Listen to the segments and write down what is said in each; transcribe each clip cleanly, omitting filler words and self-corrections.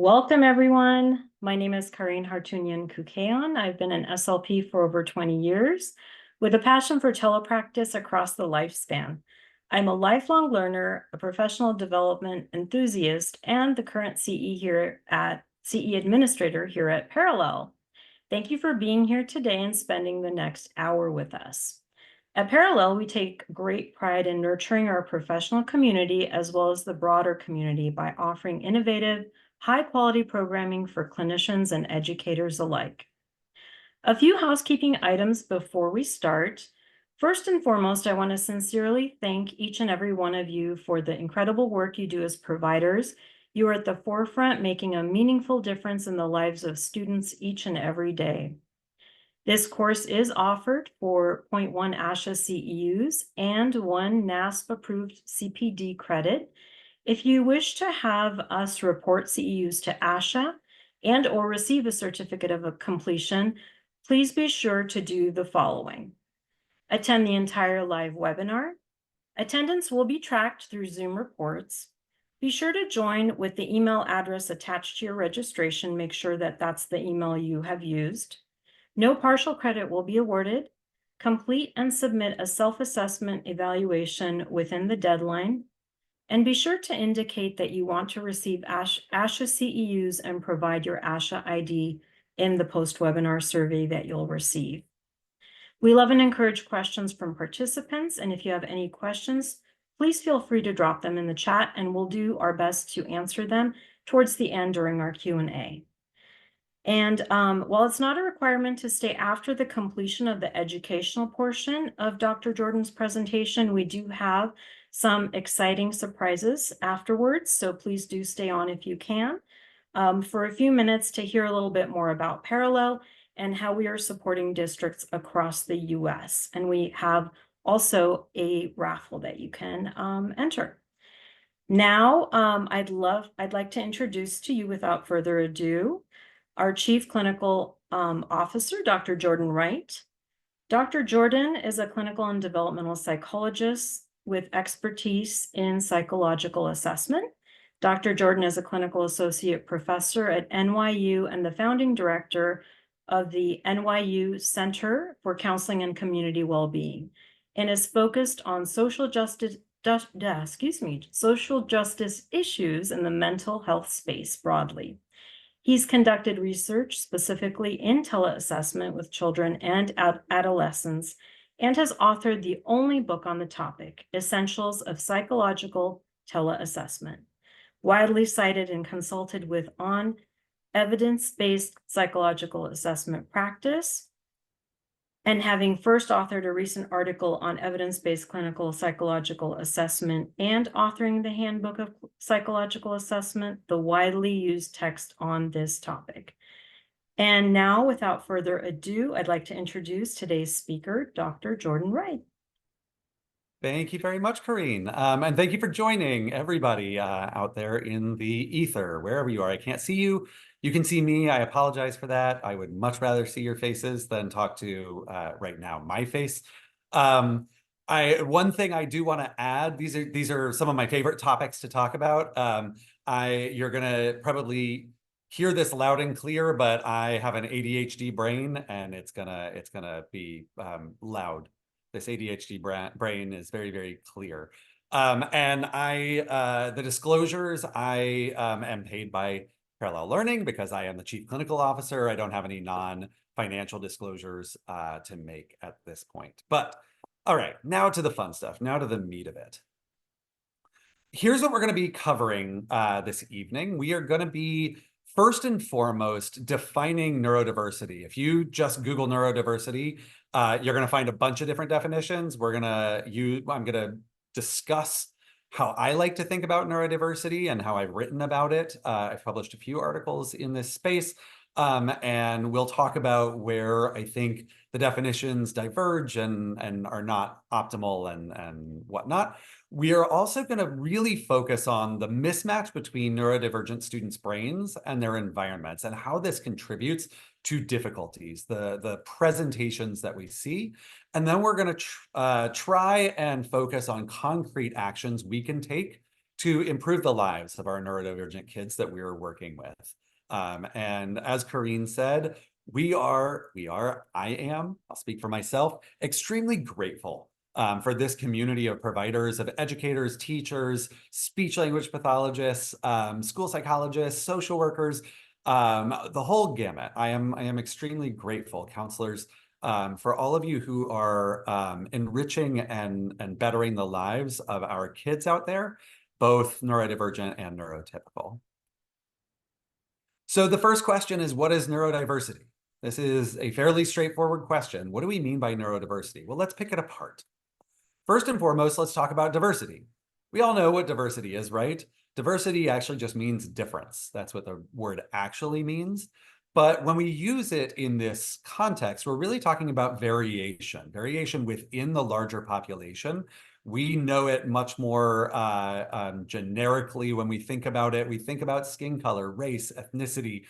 Welcome, everyone. My name is Karine Hartunian-Kukayan. I've been an SLP for over 20 years with a passion for telepractice across the lifespan. I'm a lifelong learner, a professional development enthusiast, and the current CE administrator here at Parallel. Thank you for being here today and spending the next hour with us. At Parallel, we take great pride in nurturing our professional community as well as the broader community by offering innovative, high-quality programming for clinicians and educators alike. A few housekeeping items before we start. First and foremost, I want to sincerely thank each and every one of you for the incredible work you do as providers. You are at the forefront, making a meaningful difference in the lives of students each and every day. This course is offered for 0.1 ASHA CEUs and 1 NASP-approved CPD credit. If you wish to have us report CEUs to ASHA and or receive a certificate of completion, please be sure to do the following. Attend the entire live webinar. Attendance will be tracked through Zoom reports. Be sure to join with the email address attached to your registration. Make sure that that's the email you have used. No partial credit will be awarded. Complete and submit a self-assessment evaluation within the deadline. And be sure to indicate that you want to receive ASHA CEUs and provide your ASHA ID in the post-webinar survey that you'll receive. We love and encourage questions from participants, and if you have any questions, please feel free to drop them in the chat and we'll do our best to answer them towards the end during our Q&A. And while it's not a requirement to stay after the completion of the educational portion of Dr. Jordan's presentation, we do have some exciting surprises afterwards, so please do stay on if you can for a few minutes to hear a little bit more about Parallel and how we are supporting districts across the US. And we have also a raffle that you can enter. Now, I'd like to introduce to you, without further ado, our Chief Clinical Officer, Dr. Jordan Wright. Dr. Jordan is a clinical and developmental psychologist with expertise in psychological assessment. Dr. Jordan is a clinical associate professor at NYU and the founding director of the NYU Center for Counseling and Community Wellbeing, and is focused on social justice issues in the mental health space broadly. He's conducted research specifically in teleassessment with children and adolescents and has authored the only book on the topic, Essentials of Psychological Tele-Assessment, widely cited and consulted with on evidence-based psychological assessment practice, and having first authored a recent article on evidence-based clinical psychological assessment and authoring the Handbook of Psychological Assessment, the widely used text on this topic. And now, without further ado, I'd like to introduce today's speaker, Dr. Jordan Wright. Thank you very much, Karine. And thank you for joining everybody out there in the ether, wherever you are. I can't see you. You can see me. I apologize for that. I would much rather see your faces than talk to right now my face. One thing I do want to add, these are some of my favorite topics to talk about. You're gonna probably hear this loud and clear, but I have an ADHD brain and it's gonna be loud. This ADHD brain is very, very clear. And the disclosures, I am paid by Parallel Learning because I am the Chief Clinical Officer. I don't have any non-financial disclosures to make at this point. But all right, now to the fun stuff, now to the meat of it. Here's what we're gonna be covering this evening. We are gonna be first and foremost defining neurodiversity. If you just Google neurodiversity, you're going to find a bunch of different definitions. I'm going to discuss how I like to think about neurodiversity and how I've written about it. I've published a few articles in this space, and we'll talk about where I think the definitions diverge and are not optimal and whatnot. We are also going to really focus on the mismatch between neurodivergent students' brains and their environments and how this contributes to difficulties, the presentations that we see. And then we're going to try and focus on concrete actions we can take to improve the lives of our neurodivergent kids that we're working with. And as Corinne said, I'll speak for myself, extremely grateful for this community of providers, of educators, teachers, speech language pathologists, school psychologists, social workers, the whole gamut. I am extremely grateful, counselors, for all of you who are enriching and bettering the lives of our kids out there, both neurodivergent and neurotypical. So the first question is, what is neurodiversity? This is a fairly straightforward question. What do we mean by neurodiversity? Well, let's pick it apart. First and foremost, let's talk about diversity. We all know what diversity is, right? Diversity actually just means difference. That's what the word actually means. But when we use it in this context, we're really talking about variation within the larger population. We know it much more generically when we think about it. We think about skin color, race, ethnicity,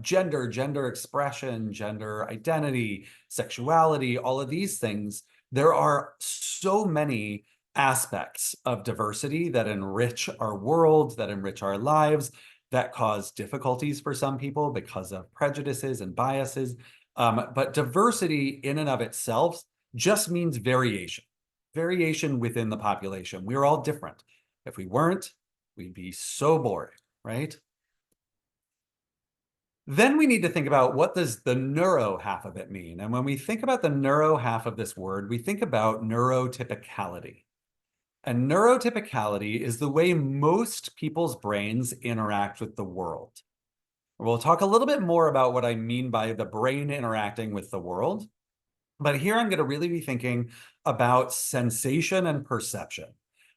gender expression, gender identity, sexuality, all of these things. There are so many aspects of diversity that enrich our world, that enrich our lives, that cause difficulties for some people because of prejudices and biases. But diversity in and of itself just means variation within the population. We're all different. If we weren't, we'd be so boring, right? Then we need to think about, what does the neuro half of it mean? And when we think about the neuro half of this word, we think about neurotypicality. And neurotypicality is the way most people's brains interact with the world. We'll talk a little bit more about what I mean by the brain interacting with the world. But here I'm going to really be thinking about sensation and perception,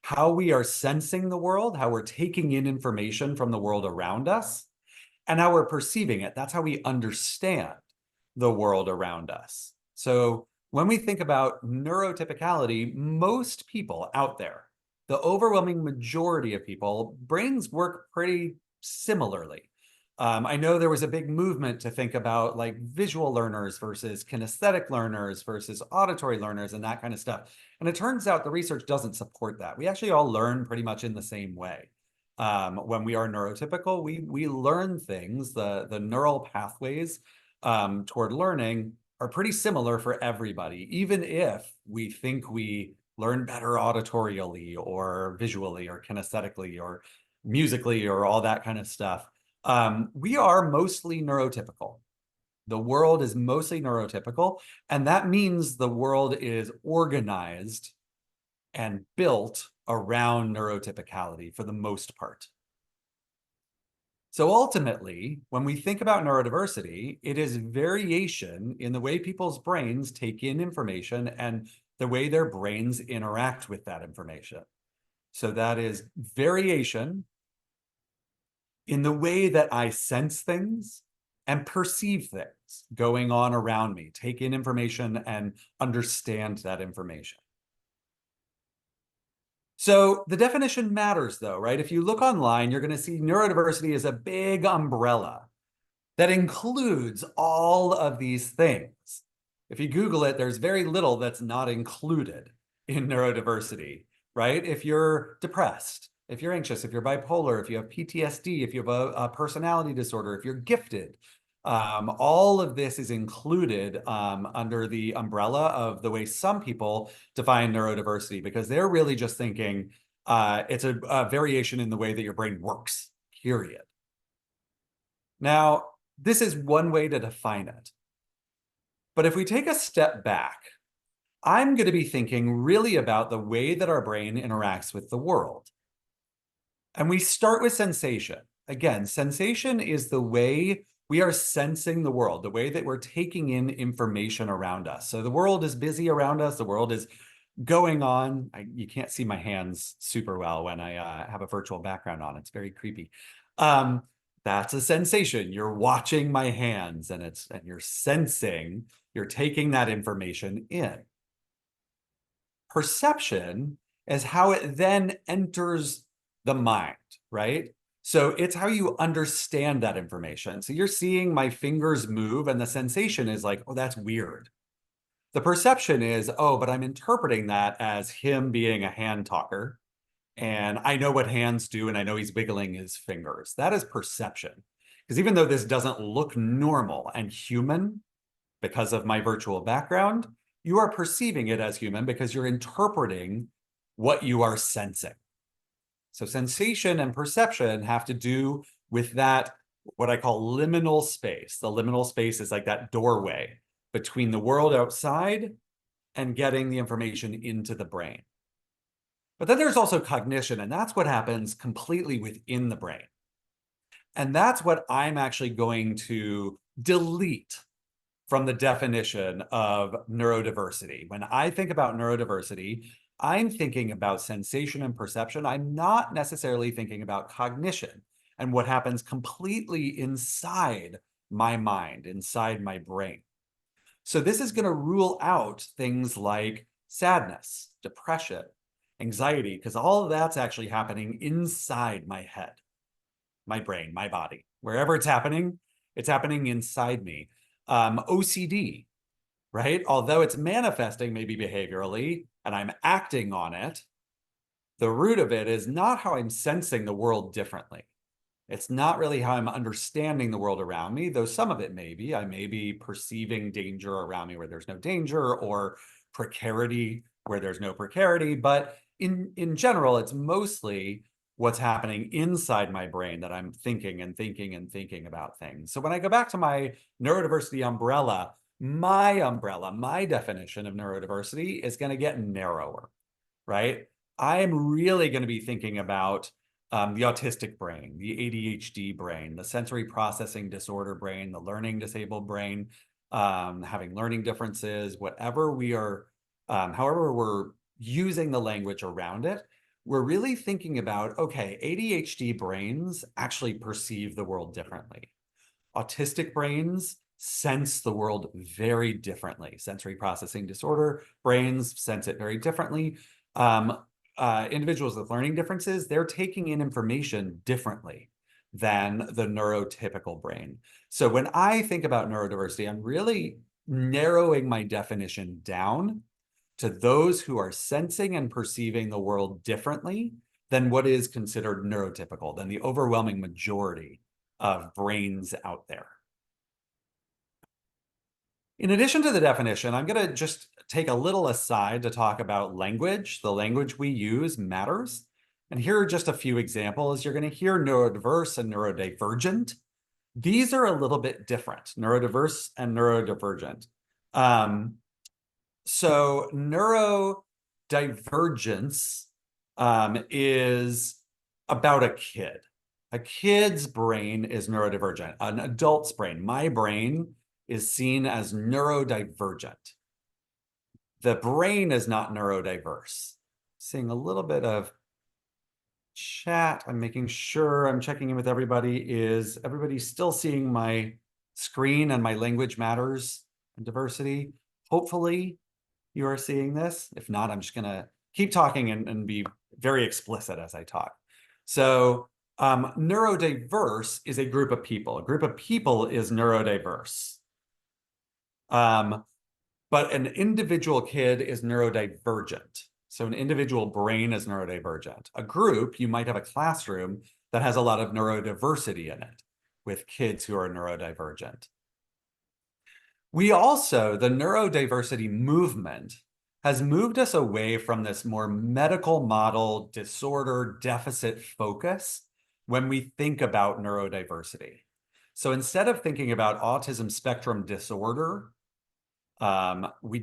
how we are sensing the world, how we're taking in information from the world around us, and how we're perceiving it. That's how we understand the world around us. So when we think about neurotypicality, most people out there, the overwhelming majority of people, brains work pretty similarly. I know there was a big movement to think about like visual learners versus kinesthetic learners versus auditory learners and that kind of stuff. And it turns out the research doesn't support that. We actually all learn pretty much in the same way. When we are neurotypical, we learn things, the neural pathways toward learning are pretty similar for everybody, even if we think we learn better auditorially or visually or kinesthetically or musically or all that kind of stuff. We are mostly neurotypical. The world is mostly neurotypical, and that means the world is organized and built around neurotypicality for the most part. So ultimately, when we think about neurodiversity, it is variation in the way people's brains take in information and the way their brains interact with that information. So that is variation in the way that I sense things and perceive things going on around me, take in information and understand that information. So the definition matters though, right? If you look online, you're going to see neurodiversity is a big umbrella that includes all of these things. If you Google it, there's very little that's not included in neurodiversity, right? If you're depressed, if you're anxious, if you're bipolar, if you have PTSD, if you have a personality disorder, if you're gifted, all of this is included under the umbrella of the way some people define neurodiversity, because they're really just thinking it's a variation in the way that your brain works, period. Now, this is one way to define it. But if we take a step back, I'm going to be thinking really about the way that our brain interacts with the world. And we start with sensation. Again, sensation is the way we are sensing the world, the way that we're taking in information around us. So the world is busy around us. The world is going on. You can't see my hands super well when I have a virtual background on. It's very creepy. That's a sensation. You're watching my hands and you're sensing, you're taking that information in. Perception is how it then enters the mind, right? So it's how you understand that information. So you're seeing my fingers move and the sensation is like, oh, that's weird. The perception is, oh, but I'm interpreting that as him being a hand talker. And I know what hands do, and I know he's wiggling his fingers. That is perception. Because even though this doesn't look normal and human because of my virtual background, you are perceiving it as human because you're interpreting what you are sensing. So sensation and perception have to do with that, what I call liminal space. The liminal space is like that doorway between the world outside and getting the information into the brain. But then there's also cognition, and that's what happens completely within the brain. And that's what I'm actually going to delete from the definition of neurodiversity. When I think about neurodiversity, I'm thinking about sensation and perception. I'm not necessarily thinking about cognition and what happens completely inside my mind, inside my brain. So this is going to rule out things like sadness, depression, anxiety, because all of that's actually happening inside my head, my brain, my body. Wherever it's happening inside me. OCD, right? Although it's manifesting maybe behaviorally and I'm acting on it, the root of it is not how I'm sensing the world differently. It's not really how I'm understanding the world around me, though some of it may be. I may be perceiving danger around me where there's no danger, or precarity where there's no precarity. But in general, it's mostly what's happening inside my brain that I'm thinking and thinking and thinking about things. So when I go back to my neurodiversity umbrella, my definition of neurodiversity is going to get narrower, right? I'm really going to be thinking about the autistic brain, the ADHD brain, the sensory processing disorder brain, the learning disabled brain, having learning differences, whatever we are, however we're using the language around it, we're really thinking about, okay, ADHD brains actually perceive the world differently. Autistic brains sense the world very differently. Sensory processing disorder brains sense it very differently. Individuals with learning differences, they're taking in information differently than the neurotypical brain. So when I think about neurodiversity, I'm really narrowing my definition down to those who are sensing and perceiving the world differently than what is considered neurotypical, than the overwhelming majority of brains out there. In addition to the definition, I'm going to just take a little aside to talk about language. The language we use matters. And here are just a few examples. You're going to hear neurodiverse and neurodivergent. These are a little bit different, neurodiverse and neurodivergent. So neurodivergence is about a kid. A kid's brain is neurodivergent. An adult's brain, my brain, is seen as neurodivergent. The brain is not neurodiverse. Seeing a little bit of chat. I'm making sure I'm checking in with everybody. Is everybody still seeing my screen and my language matters and diversity? Hopefully you are seeing this. If not, I'm just going to keep talking and be very explicit as I talk. So neurodiverse is a group of people. A group of people is neurodiverse. But an individual kid is neurodivergent. So an individual brain is neurodivergent. A group, you might have a classroom that has a lot of neurodiversity in it with kids who are neurodivergent. We also, the neurodiversity movement has moved us away from this more medical model disorder deficit focus when we think about neurodiversity. So instead of thinking about autism spectrum disorder, we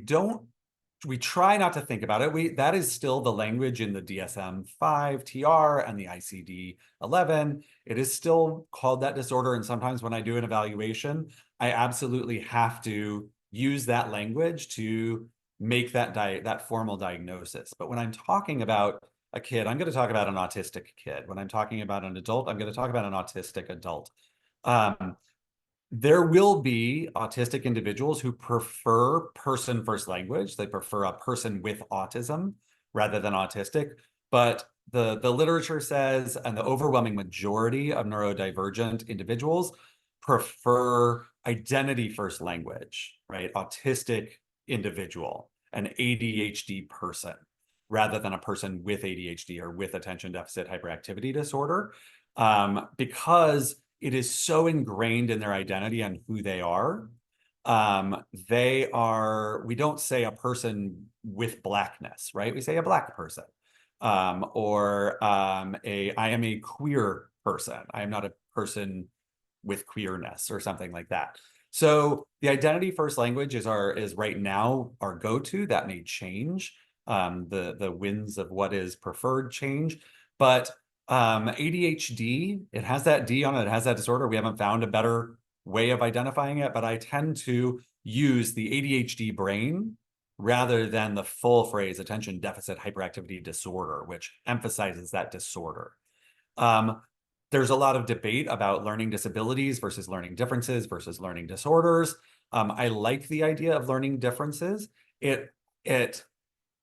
try not to think about it. That is still the language in the DSM-5 TR and the ICD-11. It is still called that disorder. And sometimes when I do an evaluation, I absolutely have to use that language to make that formal diagnosis. But when I'm talking about a kid, I'm going to talk about an autistic kid. When I'm talking about an adult, I'm going to talk about an autistic adult. There will be autistic individuals who prefer person first language. They prefer a person with autism rather than autistic. But the literature says, and the overwhelming majority of neurodivergent individuals prefer identity first language, right? Autistic individual, an ADHD person. rather than a person with ADHD or with attention deficit hyperactivity disorder, because it is so ingrained in their identity and who they are. We don't say a person with blackness, right? We say a black person, I am a queer person. I am not a person with queerness or something like that. So the identity first language is right now our go-to. That may change. The winds of what is preferred change, but ADHD, it has that D on it, it has that disorder. We haven't found a better way of identifying it, but I tend to use the ADHD brain rather than the full phrase attention deficit hyperactivity disorder, which emphasizes that disorder. There's a lot of debate about learning disabilities versus learning differences versus learning disorders. I like the idea of learning differences. It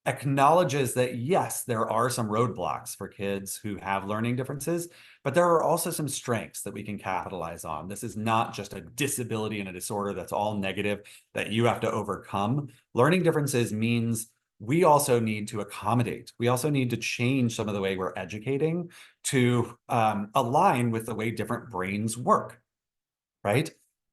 acknowledges that, yes, there are some roadblocks for kids who have learning differences, but there are also some strengths that we can capitalize on. This is not just a disability and a disorder that's all negative that you have to overcome. Learning differences means we also need to accommodate. We also need to change some of the way we're educating to align with the way different brains work, right?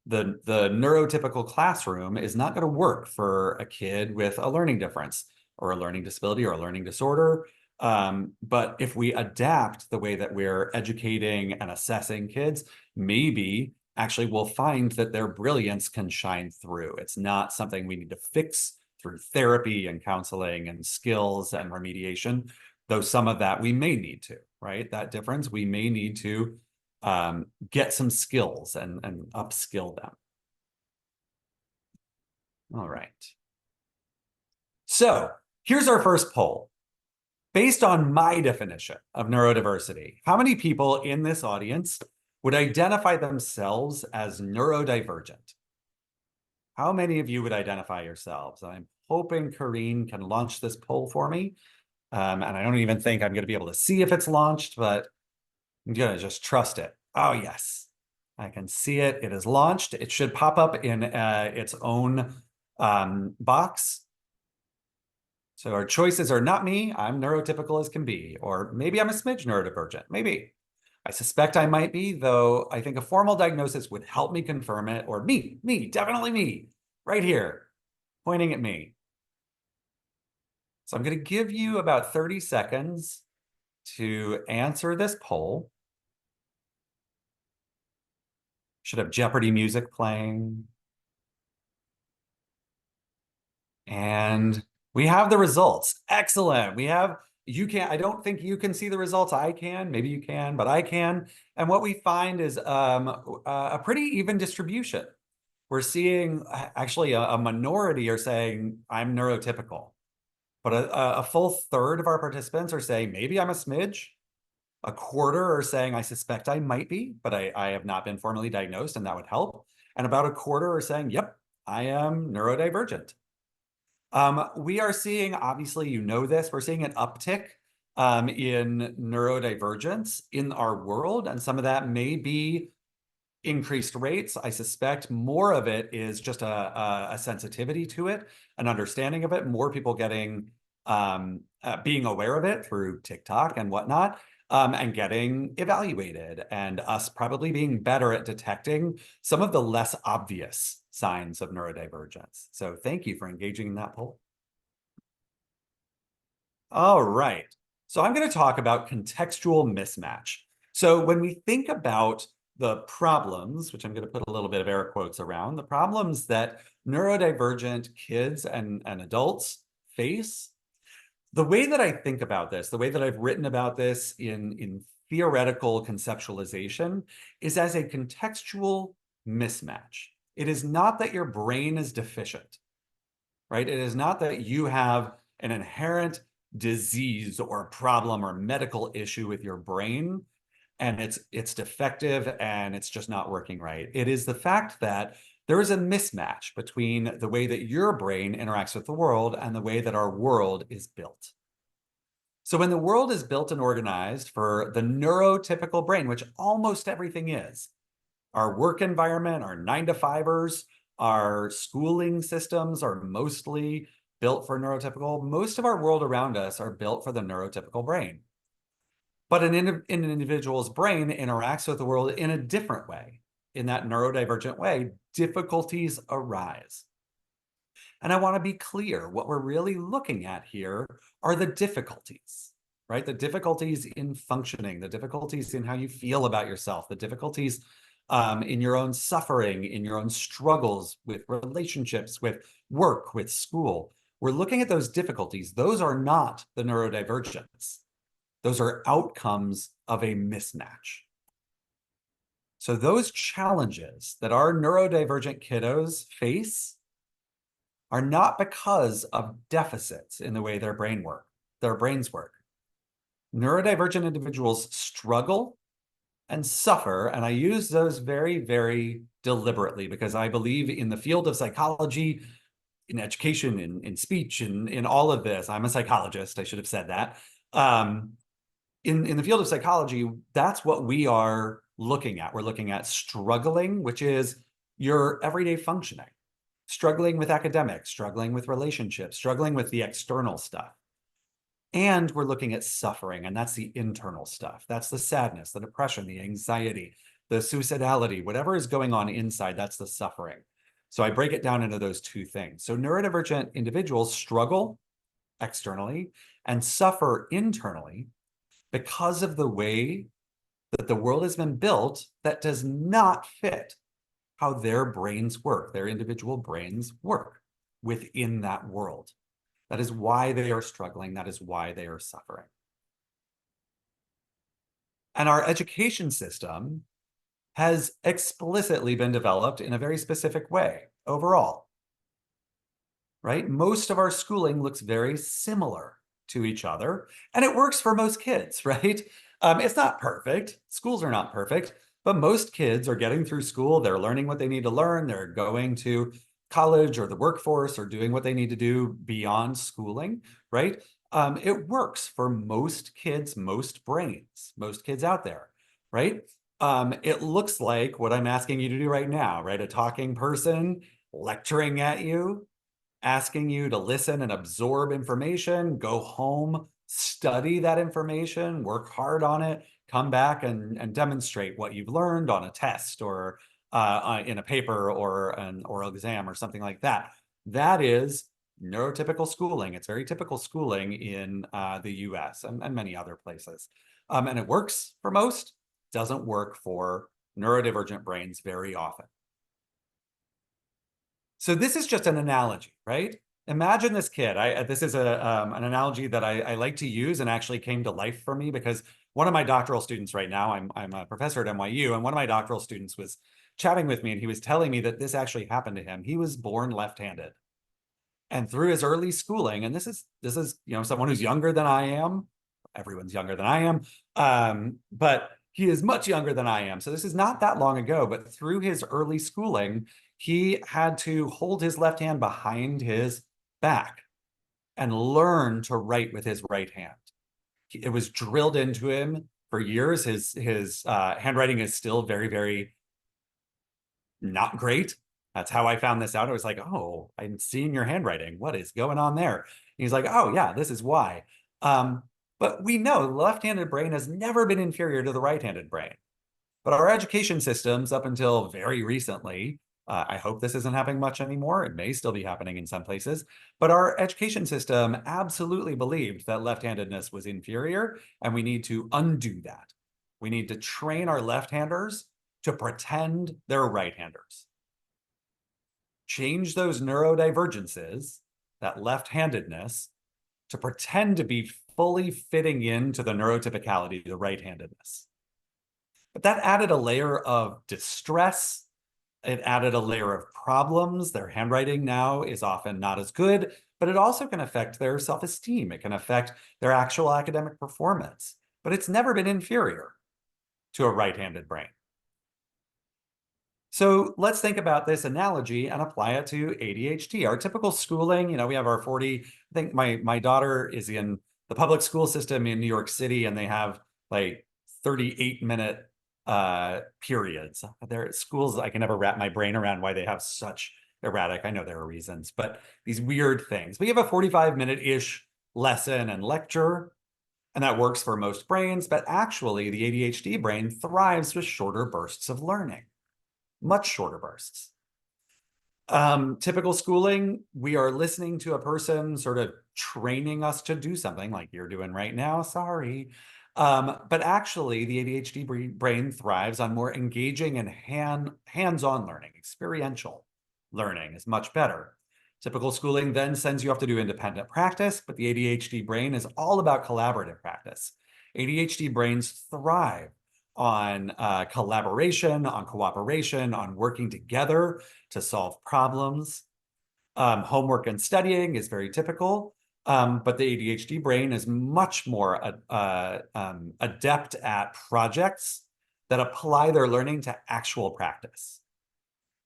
The neurotypical classroom is not going to work for a kid with a learning difference or a learning disability or a learning disorder. But if we adapt the way that we're educating and assessing kids, maybe actually we'll find that their brilliance can shine through. It's not something we need to fix through therapy and counseling and skills and remediation, though some of that we may need to, right? That difference, we may need to get some skills and upskill them. All right. So here's our first poll. Based on my definition of neurodiversity, how many people in this audience would identify themselves as neurodivergent? How many of you would identify yourselves? I'm hoping Karine can launch this poll for me. And I don't even think I'm going to be able to see if it's launched, but I'm going to just trust it. Oh, yes, I can see it. It is launched. It should pop up in its own box. So our choices are not me. I'm neurotypical as can be, or maybe I'm a smidge neurodivergent. Maybe. I suspect I might be, though I think a formal diagnosis would help me confirm it, or me, definitely me, right here, pointing at me. So I'm going to give you about 30 seconds to answer this poll. Should have Jeopardy music playing. And we have the results. Excellent. I don't think you can see the results. I can, maybe you can, but I can. And what we find is a pretty even distribution. We're seeing actually a minority are saying I'm neurotypical, but a full third of our participants are saying maybe I'm a smidge. A quarter are saying I suspect I might be, but I have not been formally diagnosed and that would help. And about a quarter are saying, yep, I am neurodivergent. We are seeing, obviously, you know this, we're seeing an uptick in neurodivergence in our world, and some of that may be increased rates. I suspect more of it is just a sensitivity to it, an understanding of it, more people getting, being aware of it through TikTok and whatnot, and getting evaluated, and us probably being better at detecting some of the less obvious signs of neurodivergence. So thank you for engaging in that poll. All right. So I'm going to talk about contextual mismatch. So when we think about the problems, which I'm going to put a little bit of air quotes around, the problems that neurodivergent kids and adults face, the way that I think about this, the way that I've written about this in theoretical conceptualization is as a contextual mismatch. It is not that your brain is deficient, right? It is not that you have an inherent disease or problem or medical issue with your brain and it's defective and it's just not working right. It is the fact that there is a mismatch between the way that your brain interacts with the world and the way that our world is built. So when the world is built and organized for the neurotypical brain, which almost everything is, our work environment, our 9-to-5ers, our schooling systems are mostly built for neurotypical. Most of our world around us are built for the neurotypical brain. But an individual's brain interacts with the world in a different way. In that neurodivergent way, difficulties arise. And I want to be clear, what we're really looking at here are the difficulties, right? The difficulties in functioning, the difficulties in how you feel about yourself, the difficulties in your own suffering, in your own struggles with relationships, with work, with school. We're looking at those difficulties. Those are not the neurodivergence. Those are outcomes of a mismatch. So those challenges that our neurodivergent kiddos face are not because of deficits in the way their brains work. Neurodivergent individuals struggle and suffer, and I use those very, very deliberately because I believe in the field of psychology, in education, in speech, in all of this. I'm a psychologist, I should have said that. In the field of psychology, that's what we are looking at. We're looking at struggling, which is your everyday functioning, struggling with academics, struggling with relationships, struggling with the external stuff. And we're looking at suffering, and that's the internal stuff. That's the sadness, the depression, the anxiety, the suicidality, whatever is going on inside, that's the suffering. So I break it down into those two things. So neurodivergent individuals struggle externally and suffer internally because of the way that the world has been built that does not fit how their brains work, their individual brains work within that world. That is why they are struggling. That is why they are suffering. And our education system has explicitly been developed in a very specific way overall, right? Most of our schooling looks very similar to each other, and it works for most kids, right? It's not perfect. Schools are not perfect, but most kids are getting through school. They're learning what they need to learn. They're going to college or the workforce or doing what they need to do beyond schooling, right? It works for most kids, most brains, most kids out there, right? It looks like what I'm asking you to do right now, right? A talking person lecturing at you, asking you to listen and absorb information, go home, study that information, work hard on it, come back and demonstrate what you've learned on a test or in a paper or an oral exam or something like that. That is neurotypical schooling. It's very typical schooling in the US and many other places. And it works for most, doesn't work for neurodivergent brains very often. So this is just an analogy, right? Imagine this kid. This is an analogy that I like to use and actually came to life for me because one of my doctoral students right now, I'm a professor at NYU, and one of my doctoral students was chatting with me and he was telling me that this actually happened to him. He was born left-handed. And through his early schooling, and this is someone who's younger than I am. Everyone's younger than I am. But he is much younger than I am. So this is not that long ago, but through his early schooling, he had to hold his left hand behind his back and learn to write with his right hand. It was drilled into him for years. His handwriting is still very, very not great. That's how I found this out. I was like, oh, I'm seeing your handwriting. What is going on there? And he's like, oh, yeah, this is why. But we know the left-handed brain has never been inferior to the right-handed brain. But our education systems up until very recently, I hope this isn't happening much anymore. It may still be happening in some places, but our education system absolutely believed that left-handedness was inferior, and we need to undo that. We need to train our left-handers to pretend they're right-handers. Change those neurodivergences, that left-handedness, to pretend to be fully fitting into the neurotypicality, the right-handedness. But that added a layer of distress. It added a layer of problems. Their handwriting now is often not as good, but it also can affect their self-esteem. It can affect their actual academic performance, but it's never been inferior to a right-handed brain. So let's think about this analogy and apply it to ADHD. Our typical schooling, we have our 40, I think my daughter is in the public school system in New York City, and they have like 38-minute periods. They're at schools, I can never wrap my brain around why they have such erratic. I know there are reasons, but these weird things. We have a 45-minute-ish lesson and lecture, and that works for most brains, but actually the ADHD brain thrives with shorter bursts of learning, much shorter bursts. Typical schooling, we are listening to a person sort of training us to do something like you're doing right now, sorry. But actually the ADHD brain thrives on more engaging and hands-on learning. Experiential learning is much better. Typical schooling then sends you off to do independent practice, but the ADHD brain is all about collaborative practice. ADHD brains thrive on collaboration, on cooperation, on working together to solve problems. Homework and studying is very typical, but the ADHD brain is much more adept at projects that apply their learning to actual practice.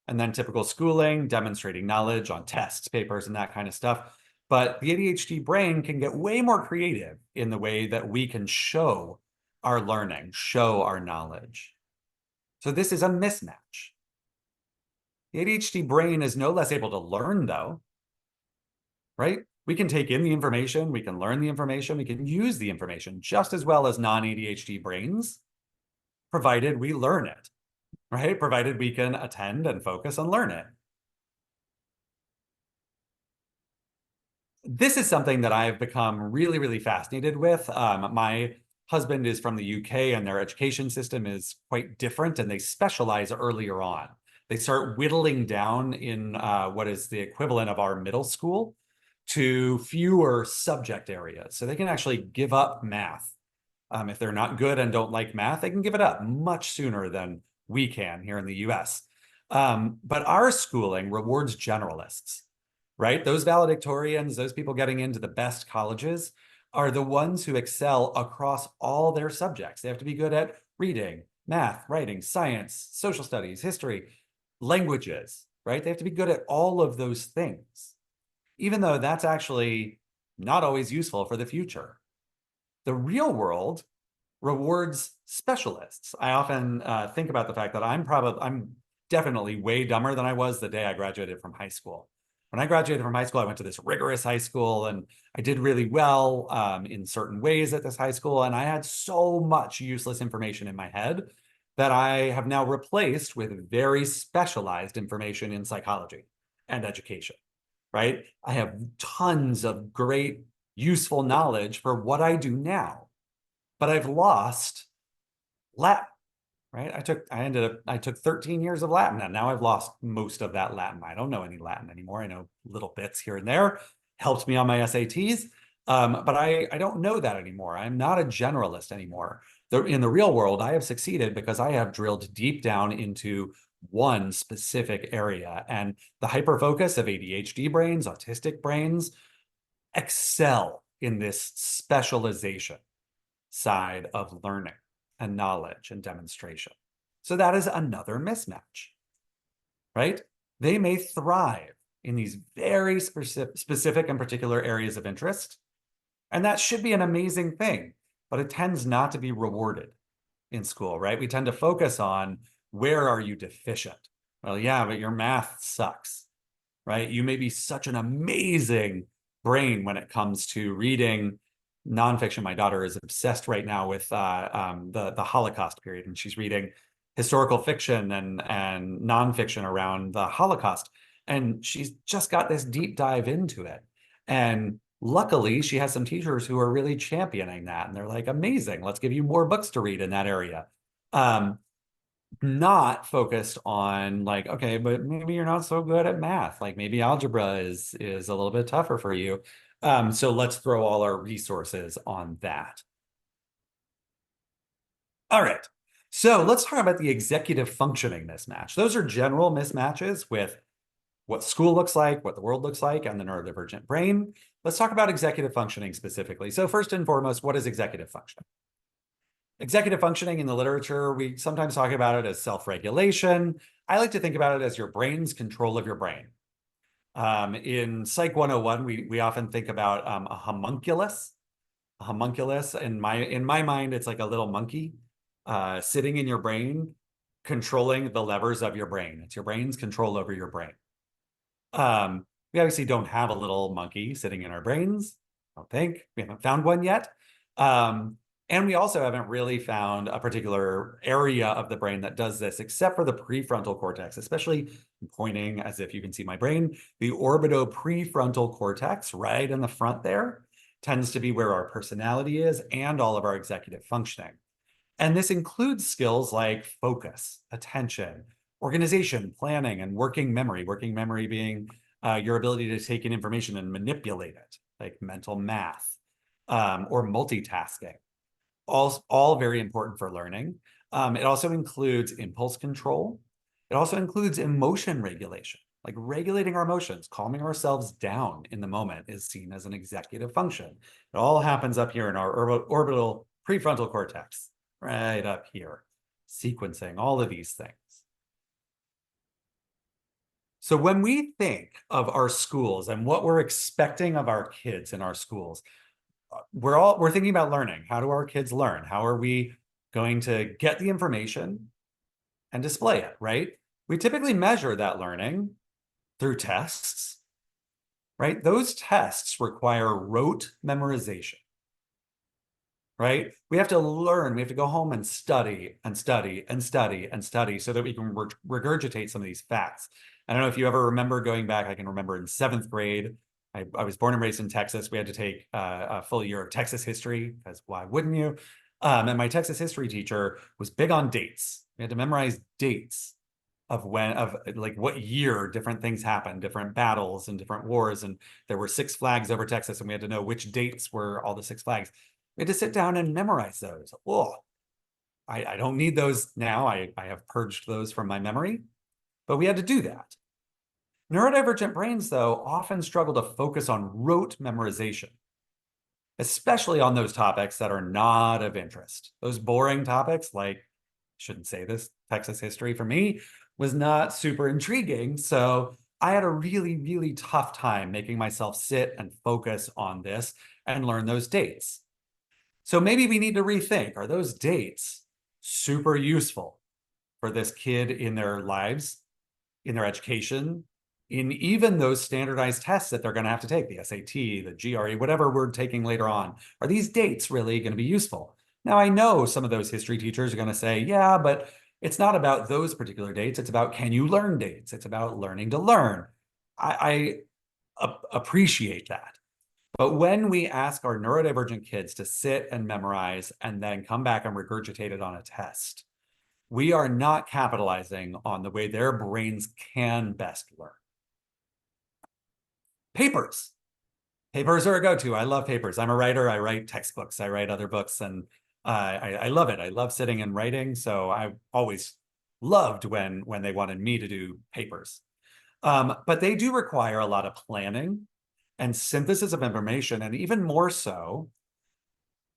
And then typical schooling, demonstrating knowledge on tests, papers, and that kind of stuff. But the ADHD brain can get way more creative in the way that we can show our learning, show our knowledge. So this is a mismatch. The ADHD brain is no less able to learn, though, right? We can take in the information, we can learn the information, we can use the information just as well as non-ADHD brains, provided we learn it, right? Provided we can attend and focus and learn it. This is something that I've become really, really fascinated with. My husband is from the UK, and their education system is quite different, and they specialize earlier on. They start whittling down in what is the equivalent of our middle school to fewer subject areas. So they can actually give up math. If they're not good and don't like math, they can give it up much sooner than we can here in the US. But our schooling rewards generalists, right? Those valedictorians, those people getting into the best colleges are the ones who excel across all their subjects. They have to be good at reading, math, writing, science, social studies, history, languages, right? They have to be good at all of those things, even though that's actually not always useful for the future. The real world rewards specialists. I often think about the fact that I'm definitely way dumber than I was the day I graduated from high school. When I graduated from high school, I went to this rigorous high school, and I did really well in certain ways at this high school. And I had so much useless information in my head that I have now replaced with very specialized information in psychology and education, right? I have tons of great, useful knowledge for what I do now, but I've lost Latin, right? I took 13 years of Latin, and now I've lost most of that Latin. I don't know any Latin anymore. I know little bits here and there. Helped me on my SATs, but I don't know that anymore. I'm not a generalist anymore. In the real world, I have succeeded because I have drilled deep down into one specific area, and the hyperfocus of ADHD brains, autistic brains, excel in this specialization side of learning and knowledge and demonstration. So that is another mismatch, right? They may thrive in these very specific and particular areas of interest, and that should be an amazing thing, but it tends not to be rewarded in school, right? We tend to focus on, where are you deficient? Well, yeah, but your math sucks, right? You may be such an amazing brain when it comes to reading nonfiction. My daughter is obsessed right now with the Holocaust period, and she's reading historical fiction and nonfiction around the Holocaust. And she's just got this deep dive into it. And luckily, she has some teachers who are really championing that. And they're like, amazing, let's give you more books to read in that area. Not focused on like, okay, but maybe you're not so good at math. Like maybe algebra is a little bit tougher for you. So let's throw all our resources on that. All right. So let's talk about the executive functioning mismatch. Those are general mismatches with what school looks like, what the world looks like, and the neurodivergent brain. Let's talk about executive functioning specifically. So first and foremost, what is executive functioning? Executive functioning in the literature, we sometimes talk about it as self-regulation. I like to think about it as your brain's control of your brain. In Psych 101, we often think about a homunculus. A homunculus, in my mind, it's like a little monkey sitting in your brain, controlling the levers of your brain. It's your brain's control over your brain. We obviously don't have a little monkey sitting in our brains. I don't think. We haven't found one yet. And we also haven't really found a particular area of the brain that does this, except for the prefrontal cortex, especially pointing as if you can see my brain. The orbito-prefrontal cortex, right in the front there, tends to be where our personality is and all of our executive functioning. And this includes skills like focus, attention, organization, planning, and working memory being your ability to take in information and manipulate it, like mental math or multitasking. All very important for learning. It also includes impulse control. It also includes emotion regulation, like regulating our emotions, calming ourselves down in the moment is seen as an executive function. It all happens up here in our orbital prefrontal cortex, right up here, sequencing all of these things. So when we think of our schools and what we're expecting of our kids in our schools, we're thinking about learning. How do our kids learn? How are we going to get the information and display it, right? We typically measure that learning through tests, right? Those tests require rote memorization, right? We have to learn, we have to go home and study and study and study and study so that we can regurgitate some of these facts. I don't know if you ever remember going back, I can remember in 7th grade, I was born and raised in Texas. We had to take a full year of Texas history, because why wouldn't you? And my Texas history teacher was big on dates. We had to memorize dates of like what year different things happened, different battles and different wars. And there were 6 flags over Texas, and we had to know which dates were all the 6 flags. We had to sit down and memorize those. Oh, I don't need those now. I have purged those from my memory, but we had to do that. Neurodivergent brains, though, often struggle to focus on rote memorization, especially on those topics that are not of interest. Those boring topics, like, I shouldn't say this, Texas history for me was not super intriguing. So I had a really, really tough time making myself sit and focus on this and learn those dates. So maybe we need to rethink, are those dates super useful for this kid in their lives, in their education, in even those standardized tests that they're going to have to take, the SAT, the GRE, whatever we're taking later on? Are these dates really going to be useful? Now, I know some of those history teachers are going to say, yeah, but it's not about those particular dates. It's about, can you learn dates? It's about learning to learn. I appreciate that. But when we ask our neurodivergent kids to sit and memorize and then come back and regurgitate it on a test, we are not capitalizing on the way their brains can best learn. Papers. Papers are a go-to. I love papers. I'm a writer. I write textbooks. I write other books, and I love it. I love sitting and writing. So I always loved when they wanted me to do papers. But they do require a lot of planning and synthesis of information, and even more so,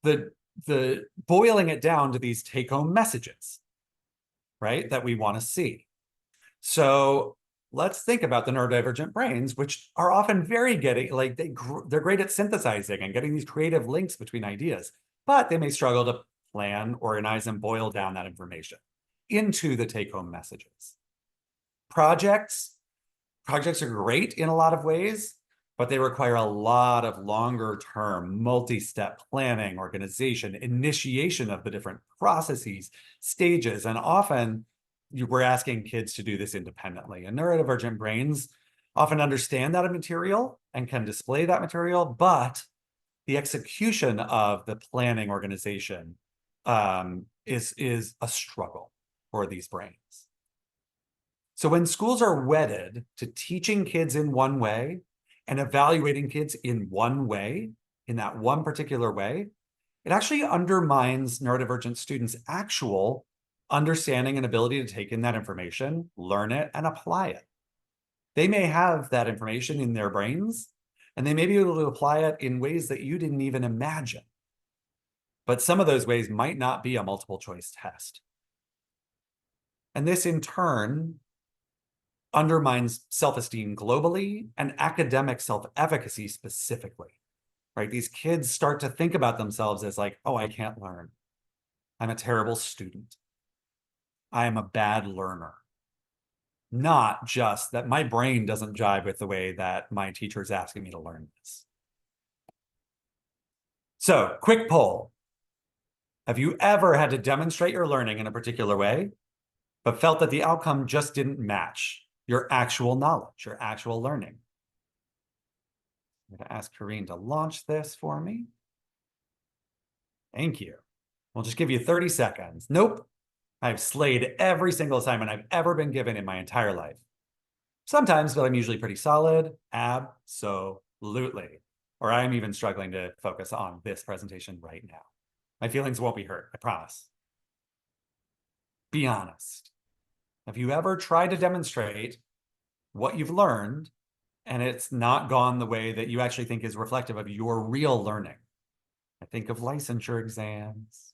the boiling it down to these take-home messages, right, that we want to see. So let's think about the neurodivergent brains, which are often very getting, like they're great at synthesizing and getting these creative links between ideas, but they may struggle to plan, organize, and boil down that information into the take-home messages. Projects are great in a lot of ways, but they require a lot of longer-term, multi-step planning, organization, initiation of the different processes, stages, and often we're asking kids to do this independently. And neurodivergent brains often understand that material and can display that material, but the execution of the planning organization is a struggle for these brains. So when schools are wedded to teaching kids in one way and evaluating kids in one way, in that one particular way, it actually undermines neurodivergent students' actual understanding and ability to take in that information, learn it, and apply it. They may have that information in their brains, and they may be able to apply it in ways that you didn't even imagine. But some of those ways might not be a multiple choice test. And this, in turn, undermines self-esteem globally and academic self-efficacy specifically, right? These kids start to think about themselves as like, oh, I can't learn. I'm a terrible student. I am a bad learner. not just that my brain doesn't jive with the way that my teacher is asking me to learn this. So, quick poll. Have you ever had to demonstrate your learning in a particular way, but felt that the outcome just didn't match your actual knowledge, your actual learning? I'm going to ask Karine to launch this for me. Thank you. We'll just give you 30 seconds. Nope. I've slayed every single assignment I've ever been given in my entire life. Sometimes, but I'm usually pretty solid. Absolutely. Or I'm even struggling to focus on this presentation right now. My feelings won't be hurt, I promise. Be honest. Have you ever tried to demonstrate what you've learned and it's not gone the way that you actually think is reflective of your real learning? I think of licensure exams.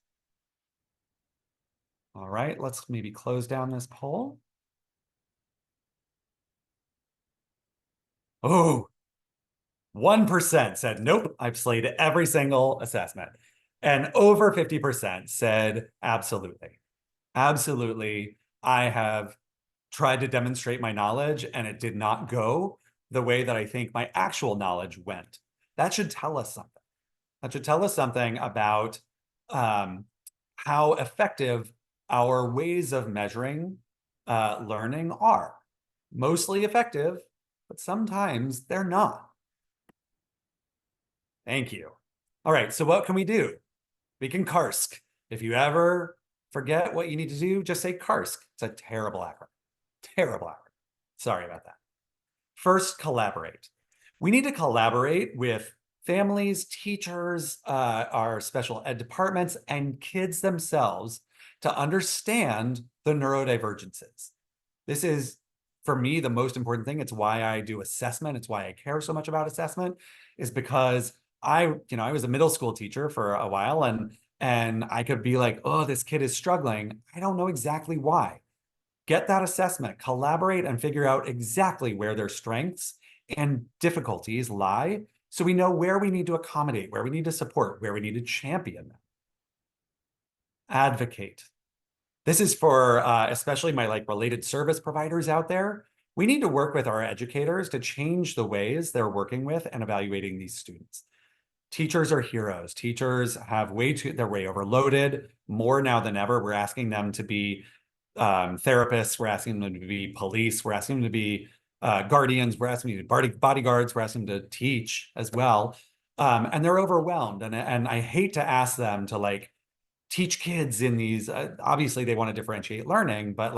All right, let's maybe close down this poll. Oh, 1% said, nope, I've slayed every single assessment. And over 50% said, absolutely. Absolutely, I have tried to demonstrate my knowledge and it did not go the way that I think my actual knowledge went. That should tell us something. That should tell us something about how effective our ways of measuring learning are. Mostly effective, but sometimes they're not. Thank you. All right, so what can we do? We can KARSK. If you ever forget what you need to do, just say KARSK. It's a terrible acronym. Terrible acronym. Sorry about that. First, collaborate. We need to collaborate with families, teachers, our special ed departments, and kids themselves to understand the neurodivergences. This is, for me, the most important thing. It's why I do assessment. It's why I care so much about assessment, is because I was a middle school teacher for a while, and I could be like, oh, this kid is struggling. I don't know exactly why. Get that assessment, collaborate, and figure out exactly where their strengths and difficulties lie, so we know where we need to accommodate, where we need to support, where we need to champion them. Advocate. This is for especially my related service providers out there. We need to work with our educators to change the ways they're working with and evaluating these students. Teachers are heroes. Teachers have they're way overloaded. More now than ever, we're asking them to be therapists. We're asking them to be police. We're asking them to be guardians. We're asking them to be bodyguards. We're asking them to teach as well. And they're overwhelmed. And I hate to ask them to teach kids in these, obviously they want to differentiate learning, but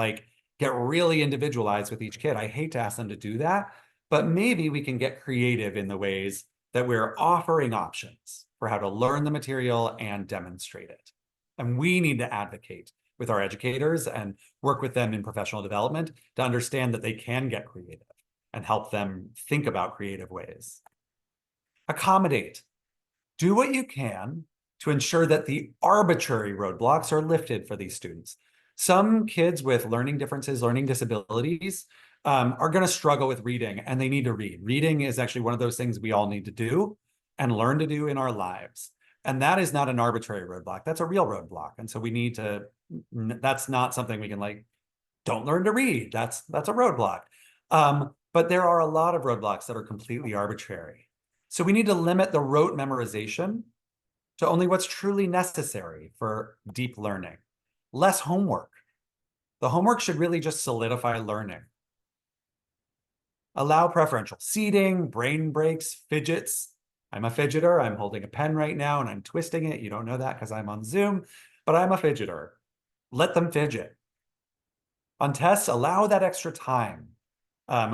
get really individualized with each kid. I hate to ask them to do that, but maybe we can get creative in the ways that we're offering options for how to learn the material and demonstrate it. And we need to advocate with our educators and work with them in professional development to understand that they can get creative and help them think about creative ways. Accommodate. Do what you can to ensure that the arbitrary roadblocks are lifted for these students. Some kids with learning differences, learning disabilities, are going to struggle with reading, and they need to read. Reading is actually one of those things we all need to do and learn to do in our lives. And that is not an arbitrary roadblock. That's a real roadblock. And so we need to, that's not something we can don't learn to read. That's a roadblock. But there are a lot of roadblocks that are completely arbitrary. So we need to limit the rote memorization to only what's truly necessary for deep learning. Less homework. The homework should really just solidify learning. Allow preferential seating, brain breaks, fidgets. I'm a fidgeter. I'm holding a pen right now and I'm twisting it. You don't know that because I'm on Zoom, but I'm a fidgeter. Let them fidget. On tests, allow that extra time.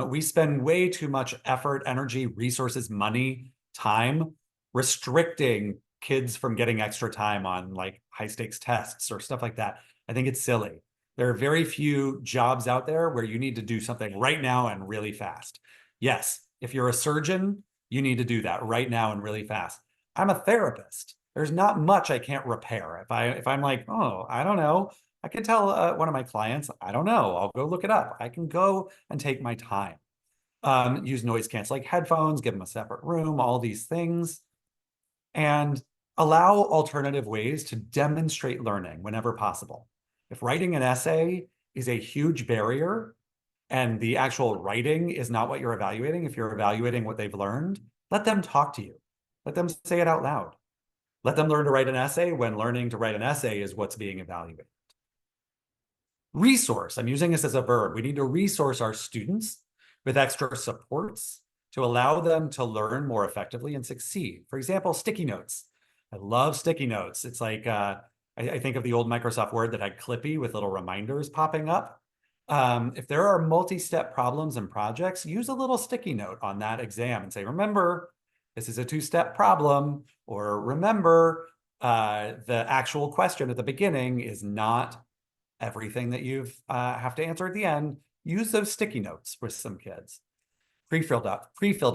We spend way too much effort, energy, resources, money, time restricting kids from getting extra time on high stakes tests or stuff like that. I think it's silly. There are very few jobs out there where you need to do something right now and really fast. Yes, if you're a surgeon, you need to do that right now and really fast. I'm a therapist. There's not much I can't repair. If I'm oh, I don't know, I can tell one of my clients, I don't know, I'll go look it up. I can go and take my time. Use noise canceling headphones, give them a separate room, all these things. And allow alternative ways to demonstrate learning whenever possible. If writing an essay is a huge barrier, and the actual writing is not what you're evaluating, if you're evaluating what they've learned, let them talk to you. Let them say it out loud. Let them learn to write an essay when learning to write an essay is what's being evaluated. Resource, I'm using this as a verb. We need to resource our students with extra supports to allow them to learn more effectively and succeed. For example, sticky notes. I love sticky notes. It's like, I think of the old Microsoft Word that had Clippy with little reminders popping up. If there are multi-step problems and projects, use a little sticky note on that exam and say, remember, this is a two-step problem, or remember, the actual question at the beginning is not everything that you have to answer at the end. Use those sticky notes with some kids. Pre-filled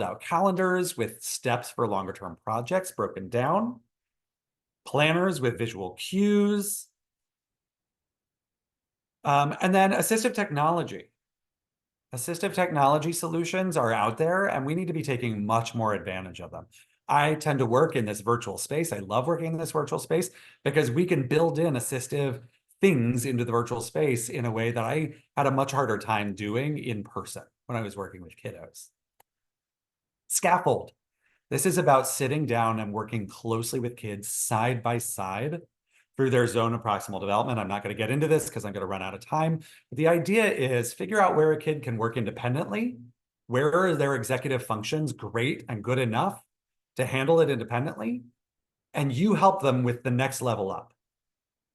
out calendars with steps for longer term projects broken down. Planners with visual cues. And then assistive technology. Assistive technology solutions are out there, and we need to be taking much more advantage of them. I tend to work in this virtual space. I love working in this virtual space because we can build in assistive things into the virtual space in a way that I had a much harder time doing in person when I was working with kiddos. Scaffold. This is about sitting down and working closely with kids side by side through their zone of proximal development. I'm not going to get into this because I'm going to run out of time. But the idea is figure out where a kid can work independently. Where are their executive functions great and good enough to handle it independently? And you help them with the next level up.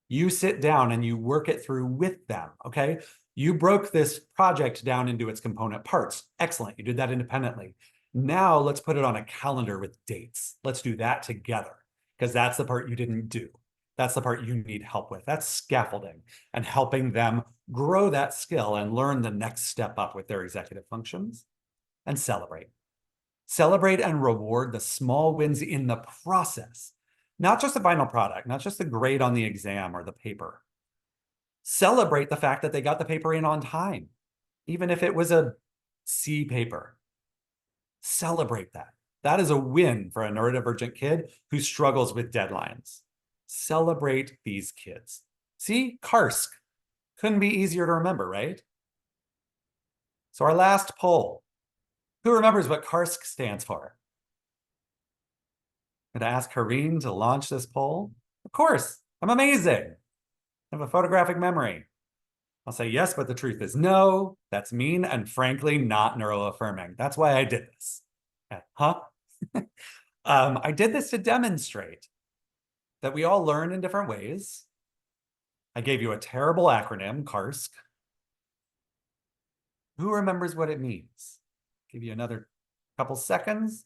You sit down and you work it through with them, okay? You broke this project down into its component parts. Excellent, you did that independently. Now let's put it on a calendar with dates. Let's do that together, because that's the part you didn't do. That's the part you need help with. That's scaffolding and helping them grow that skill and learn the next step up with their executive functions. And celebrate. Celebrate and reward the small wins in the process. Not just the final product, not just the grade on the exam or the paper. Celebrate the fact that they got the paper in on time, even if it was a C paper. Celebrate that. That is a win for a neurodivergent kid who struggles with deadlines. Celebrate these kids. See, KARSC. Couldn't be easier to remember, right? So our last poll. Who remembers what KARSC stands for? I'm going to ask Kareen to launch this poll. Of course, I'm amazing. I have a photographic memory. I'll say yes, but the truth is no. That's mean and frankly not neuroaffirming. That's why I did this. Huh? I did this to demonstrate that we all learn in different ways. I gave you a terrible acronym, KARSC. Who remembers what it means? Give you another couple seconds.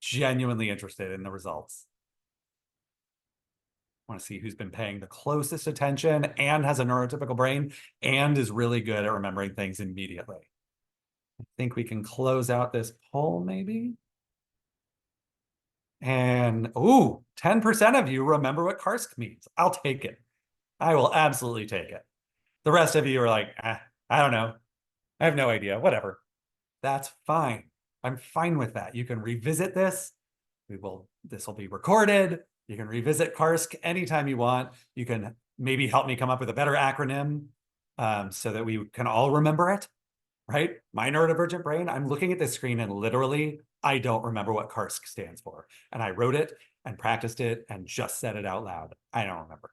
Genuinely interested in the results. I want to see who's been paying the closest attention and has a neurotypical brain and is really good at remembering things immediately. I think we can close out this poll maybe. And, ooh, 10% of you remember what KARSC means. I'll take it. I will absolutely take it. The rest of you are like, I don't know. I have no idea, whatever. That's fine. I'm fine with that. You can revisit this. This will be recorded. You can revisit KARSC anytime you want. You can maybe help me come up with a better acronym so that we can all remember it, right? My neurodivergent brain, I'm looking at this screen and literally, I don't remember what KARSC stands for. And I wrote it and practiced it and just said it out loud. I don't remember.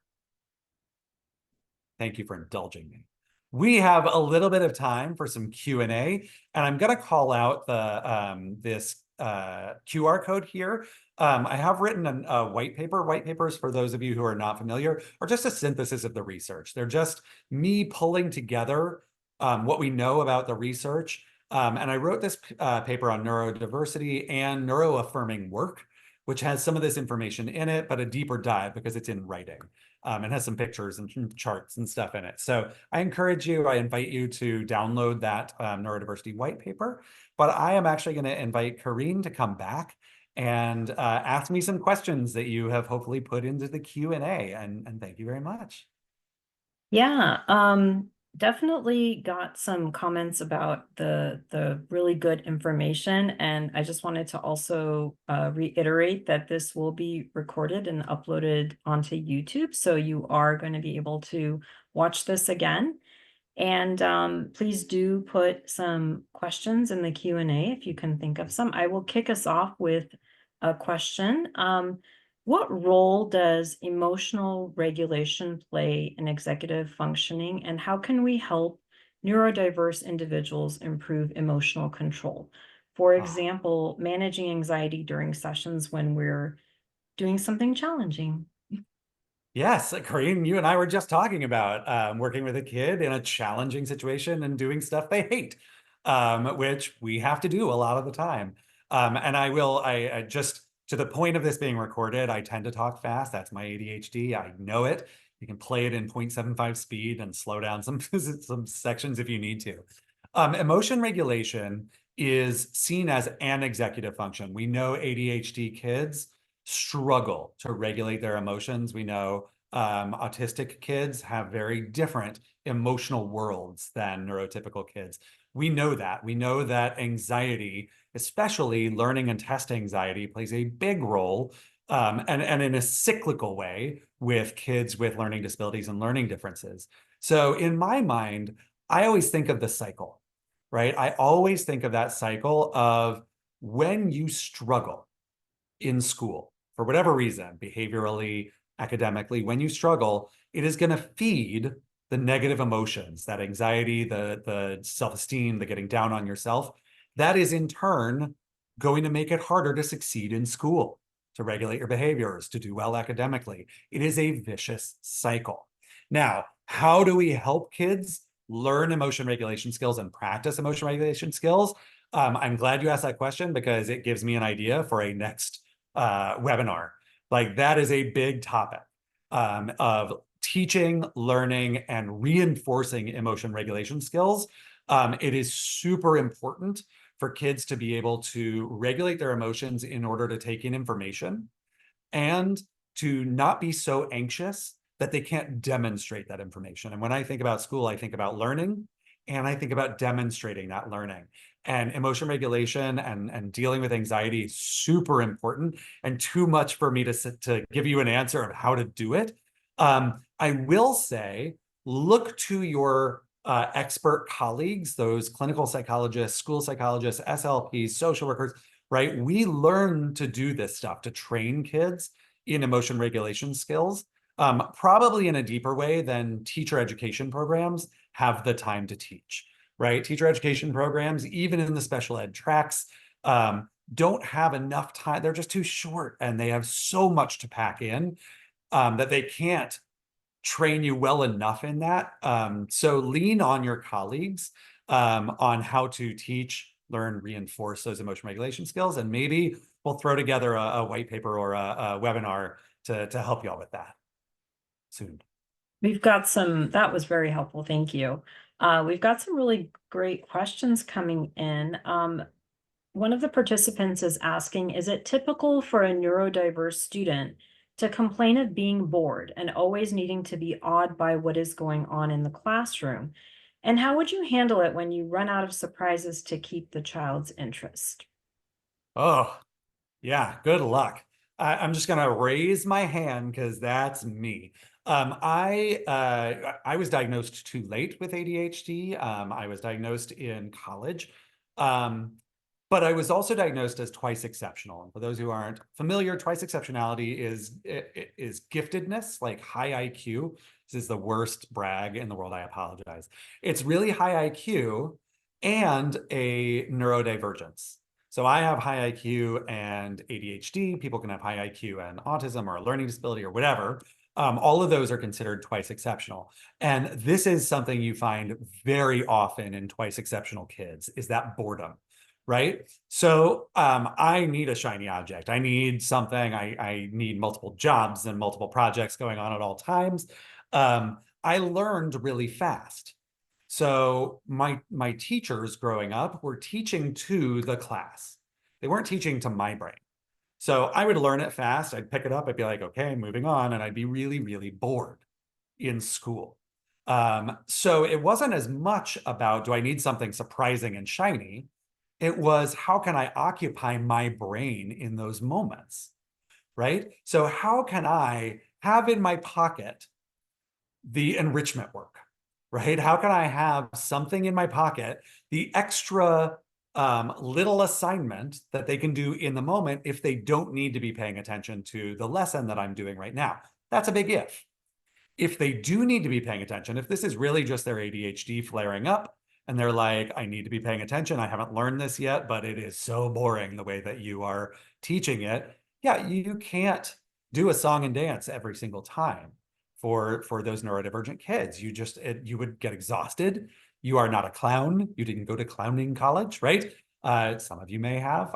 Thank you for indulging me. We have a little bit of time for some Q&A, and I'm going to call out the this QR code here. I have written a white paper. White papers, for those of you who are not familiar, are just a synthesis of the research. They're just me pulling together what we know about the research. And I wrote this paper on neurodiversity and neuroaffirming work, which has some of this information in it, but a deeper dive because it's in writing. And has some pictures and charts and stuff in it. So I invite you to download that neurodiversity white paper, but I am actually going to invite Kareen to come back and ask me some questions that you have hopefully put into the Q&A, and thank you very much. Yeah, definitely got some comments about the really good information, and I just wanted to also reiterate that this will be recorded and uploaded onto YouTube, so you are going to be able to watch this again. And please do put some questions in the Q&A if you can think of some. I will kick us off with a question. What role does emotional regulation play in executive functioning, and how can we help neurodiverse individuals improve emotional control? For example, managing anxiety during sessions when we're doing something challenging. Yes, Corinne, you and I were just talking about working with a kid in a challenging situation and doing stuff they hate, which we have to do a lot of the time. And I just, to the point of this being recorded, I tend to talk fast. That's my ADHD. I know it. You can play it in 0.75 speed and slow down some, some sections if you need to. Emotion regulation is seen as an executive function. We know ADHD kids struggle to regulate their emotions. We know autistic kids have very different emotional worlds than neurotypical kids. We know that. We know that anxiety, especially learning and test anxiety, plays a big role and in a cyclical way with kids with learning disabilities and learning differences. So in my mind, I always think of the cycle, right? I always think of that cycle of when you struggle in school, for whatever reason, behaviorally, academically, when you struggle, it is going to feed the negative emotions, that anxiety, the self-esteem, the getting down on yourself. That is in turn going to make it harder to succeed in school, to regulate your behaviors, to do well academically. It is a vicious cycle. Now, how do we help kids learn emotion regulation skills and practice emotion regulation skills? I'm glad you asked that question because it gives me an idea for a next webinar. Like that is a big topic of teaching, learning, and reinforcing emotion regulation skills. It is super important for kids to be able to regulate their emotions in order to take in information and to not be so anxious that they can't demonstrate that information. And when I think about school, I think about learning and I think about demonstrating that learning. And emotion regulation and dealing with anxiety is super important and too much for me to give you an answer of how to do it. I will say, look to your expert colleagues, those clinical psychologists, school psychologists, SLPs, social workers, right? We learn to do this stuff, to train kids in emotion regulation skills, probably in a deeper way than teacher education programs have the time to teach, right? Teacher education programs, even in the special ed tracks, don't have enough time. They're just too short and they have so much to pack in that they can't train you well enough in that. So lean on your colleagues on how to teach, learn, reinforce those emotion regulation skills. And maybe we'll throw together a white paper or a webinar to help you all with that soon. We've got some, that was very helpful. Thank you. We've got some really great questions coming in. One of the participants is asking, is it typical for a neurodiverse student to complain of being bored and always needing to be awed by what is going on in the classroom? And how would you handle it when you run out of surprises to keep the child's interest? Oh, yeah, good luck. I'm just going to raise my hand because that's me. I was diagnosed too late with ADHD. I was diagnosed in college. But I was also diagnosed as twice exceptional. And for those who aren't familiar, twice exceptionality is giftedness, like high IQ. This is the worst brag in the world. I apologize. It's really high IQ and a neurodivergence. So I have high IQ and ADHD. People can have high IQ and autism or a learning disability or whatever. All of those are considered twice exceptional. And this is something you find very often in twice exceptional kids, is that boredom, right? So I need a shiny object. I need something. I need multiple jobs and multiple projects going on at all times. I learned really fast. So my teachers growing up were teaching to the class. They weren't teaching to my brain. So I would learn it fast. I'd pick it up. I'd be like, okay, moving on. And I'd be really, really bored in school. So it wasn't as much about, do I need something surprising and shiny? It was, how can I occupy my brain in those moments, right? So how can I have in my pocket the enrichment work? right? How can I have something in my pocket, the extra little assignment that they can do in the moment if they don't need to be paying attention to the lesson that I'm doing right now? That's a big if. If they do need to be paying attention, if this is really just their ADHD flaring up and they're like, I need to be paying attention, I haven't learned this yet, but it is so boring the way that you are teaching it. Yeah, you can't do a song and dance every single time for those neurodivergent kids. You would get exhausted. You are not a clown. You didn't go to clowning college, right? Some of you may have.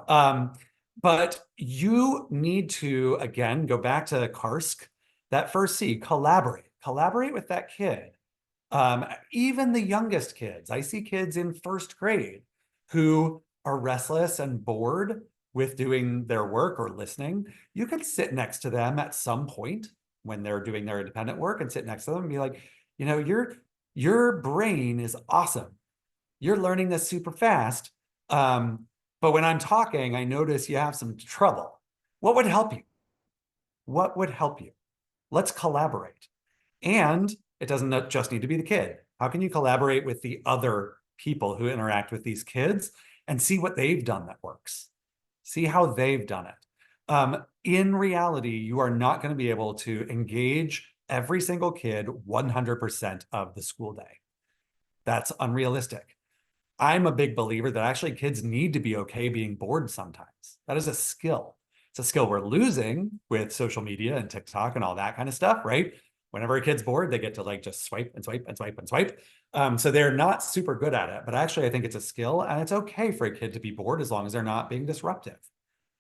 But you need to, again, go back to Karsk, that first C, collaborate with that kid. Even the youngest kids, I see kids in first grade who are restless and bored with doing their work or listening. You can sit next to them at some point when they're doing their independent work and sit next to them and be like, you know, your brain is awesome. You're learning this super fast. But when I'm talking, I notice you have some trouble. What would help you? What would help you? Let's collaborate. And it doesn't just need to be the kid. How can you collaborate with the other people who interact with these kids and see what they've done that works? See how they've done it. In reality, you are not going to be able to engage every single kid 100% of the school day. That's unrealistic. I'm a big believer that actually kids need to be okay being bored sometimes. That is a skill. It's a skill we're losing with social media and TikTok and all that kind of stuff, right? Whenever a kid's bored, they get to like just swipe and swipe and swipe and swipe. So they're not super good at it, but actually I think it's a skill and it's okay for a kid to be bored as long as they're not being disruptive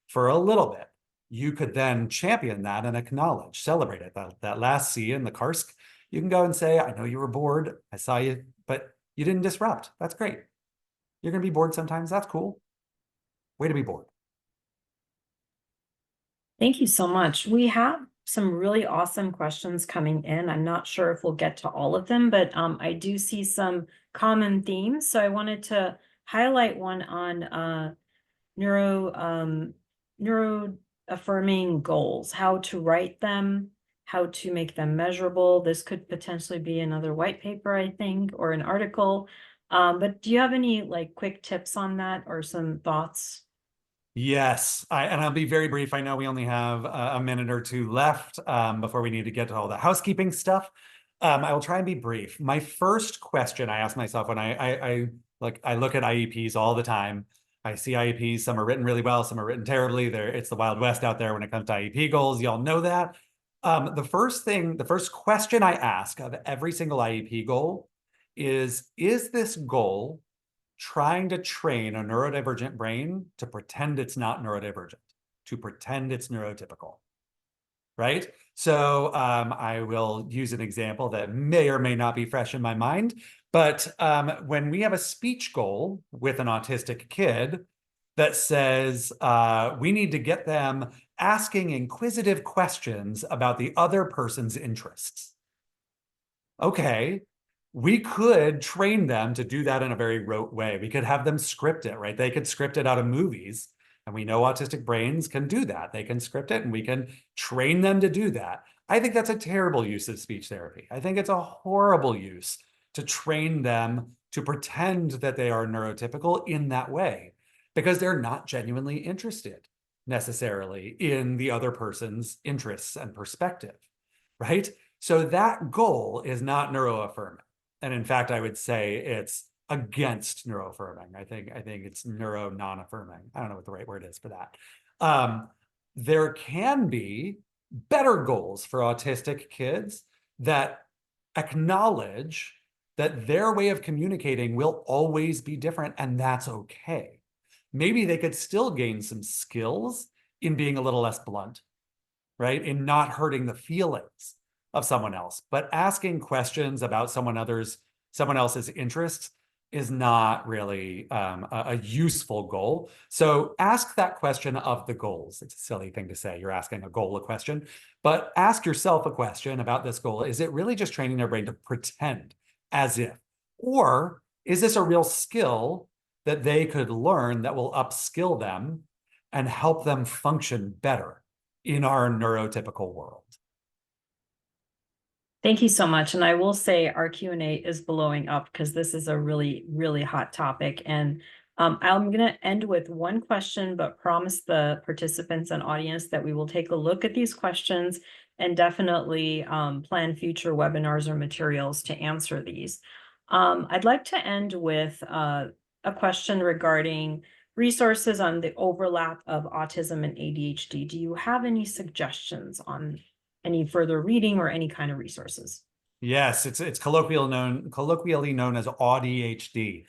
for a little bit. You could then champion that and acknowledge, celebrate it. That last C in the Karsk, you can go and say, I know you were bored. I saw you, but you didn't disrupt. That's great. You're going to be bored sometimes. That's cool. Way to be bored. Thank you so much. We have some really awesome questions coming in. I'm not sure if we'll get to all of them, but I do see some common themes. So I wanted to highlight one on neuro affirming goals, how to write them, how to make them measurable. This could potentially be another white paper, I think, or an article. But do you have any like quick tips on that or some thoughts? Yes, and I'll be very brief. I know we only have a minute or two left before we need to get to all the housekeeping stuff. I will try and be brief. My first question I ask myself when I look at IEPs all the time. I see IEPs, some are written really well, some are written terribly. It's the Wild West out there when it comes to IEP goals. Y'all know that. The first question I ask of every single IEP goal is this goal trying to train a neurodivergent brain to pretend it's not neurodivergent, to pretend it's neurotypical, right? So I will use an example that may or may not be fresh in my mind, but when we have a speech goal with an autistic kid that says we need to get them asking inquisitive questions about the other person's interests. Okay, we could train them to do that in a very rote way. We could have them script it, right? They could script it out of movies. And we know autistic brains can do that. They can script it and we can train them to do that. I think that's a terrible use of speech therapy. I think it's a horrible use to train them to pretend that they are neurotypical in that way because they're not genuinely interested necessarily in the other person's interests and perspective, right? So that goal is not neuroaffirming. And in fact, I would say it's against neuroaffirming. I think it's neuro non-affirming. I don't know what the right word is for that. There can be better goals for autistic kids that acknowledge that their way of communicating will always be different, and that's okay. Maybe they could still gain some skills in being a little less blunt, right? In not hurting the feelings of someone else, but asking questions about someone else's interests is not really a useful goal. So ask that question of the goals. It's a silly thing to say. You're asking a goal a question, but ask yourself a question about this goal. Is it really just training their brain to pretend as if, or is this a real skill that they could learn that will upskill them and help them function better in our neurotypical world? Thank you so much. And I will say our Q&A is blowing up because this is a really, really hot topic. And I'm going to end with one question, but promise the participants and audience that we will take a look at these questions and definitely plan future webinars or materials to answer these. I'd like to end with a question regarding resources on the overlap of autism and ADHD. Do you have any suggestions on any further reading or any kind of resources? Yes, it's colloquially known as ADHD.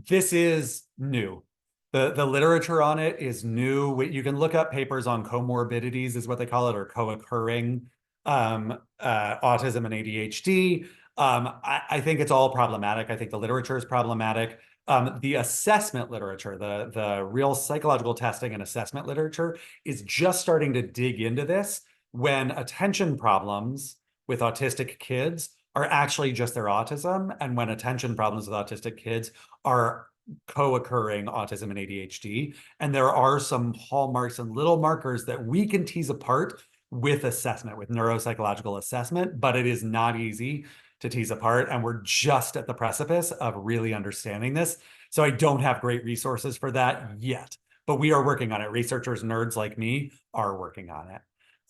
This is new. The literature on it is new. You can look up papers on comorbidities, is what they call it, or co-occurring autism and ADHD. I think it's all problematic. I think the literature is problematic. The assessment literature, the real psychological testing and assessment literature is just starting to dig into this when attention problems with autistic kids are actually just their autism, and when attention problems with autistic kids are co-occurring autism and ADHD. And there are some hallmarks and little markers that we can tease apart with assessment, with neuropsychological assessment, but it is not easy to tease apart. And we're just at the precipice of really understanding this. So I don't have great resources for that yet, but we are working on it. Researchers, nerds like me, are working on it.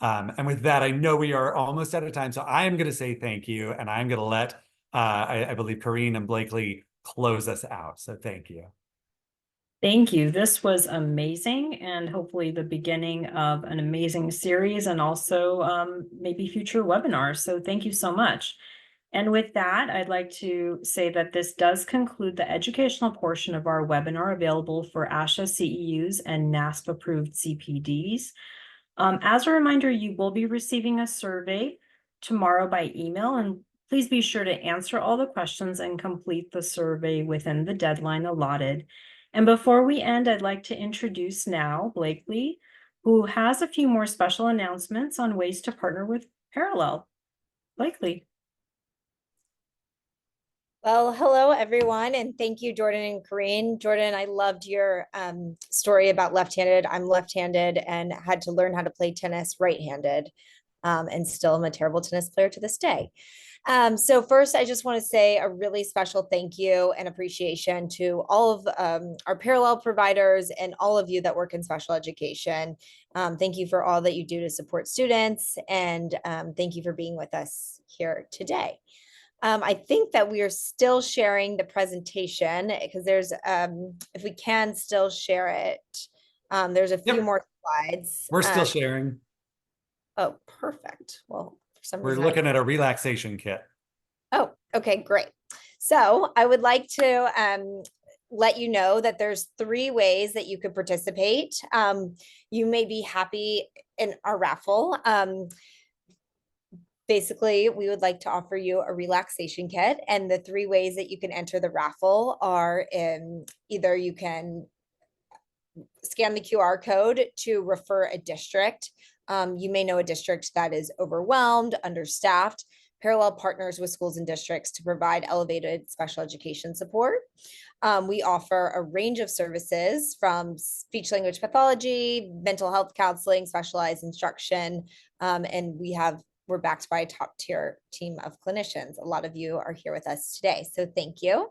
And with that, I know we are almost out of time. So I am going to say thank you. And I'm going to let, I believe, Corinne and Blakely close us out. So thank you. Thank you. This was amazing, and hopefully the beginning of an amazing series and also maybe future webinars. So thank you so much. And with that, I'd like to say that this does conclude the educational portion of our webinar available for ASHA CEUs and NASP approved CPDs. As a reminder, you will be receiving a survey tomorrow by email, and please be sure to answer all the questions and complete the survey within the deadline allotted. And before we end, I'd like to introduce now Blakely, who has a few more special announcements on ways to partner with Parallel. Blakely. Well, hello, everyone, and thank you, Jordan and Corinne. Jordan, I loved your story about left-handed. I'm left-handed and had to learn how to play tennis right-handed, and still am a terrible tennis player to this day. So first, I just want to say a really special thank you and appreciation to all of our Parallel providers and all of you that work in special education. Thank you for all that you do to support students, and thank you for being with us here today. I think that we are still sharing the presentation because there's, if we can still share it, there's a few more slides. We're still sharing. Oh, perfect. Well, for some We're reason, looking at a relaxation kit. Oh, okay, great. So I would like to let you know that there's 3 ways that you could participate. You may be happy in our raffle. Basically, we would like to offer you a relaxation kit, and the 3 ways that you can enter the raffle are either you can scan the QR code to refer a district. You may know a district that is overwhelmed, understaffed. Parallel partners with schools and districts to provide elevated special education support. We offer a range of services from speech language pathology, mental health counseling, specialized instruction, and we're backed by a top tier team of clinicians. A lot of you are here with us today, so thank you.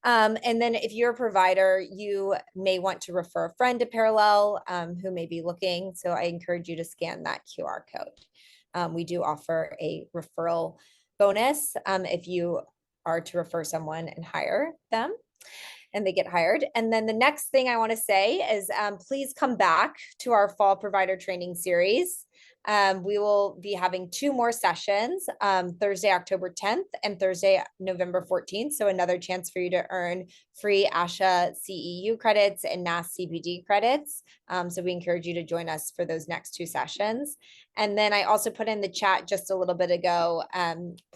And then if you're a provider, you may want to refer a friend to Parallel who may be looking. So I encourage you to scan that QR code. We do offer a referral bonus if you are to refer someone and hire them and they get hired. And then the next thing I want to say is please come back to our fall provider training series. We will be having 2 more sessions, Thursday, October 10th and Thursday, November 14th. So another chance for you to earn free ASHA CEU credits and NAS CPD credits. So we encourage you to join us for those next 2 sessions. And then I also put in the chat just a little bit ago,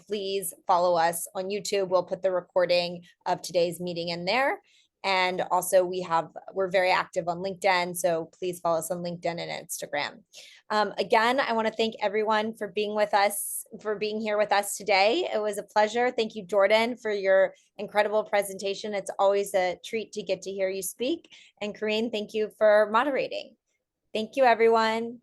please follow us on YouTube. We'll put the recording of today's meeting in there. And also we're very active on LinkedIn. So please follow us on LinkedIn and Instagram. Again, I want to thank everyone for being here with us today. It was a pleasure. Thank you, Jordan, for your incredible presentation. It's always a treat to get to hear you speak. And Corinne, thank you for moderating. Thank you, everyone.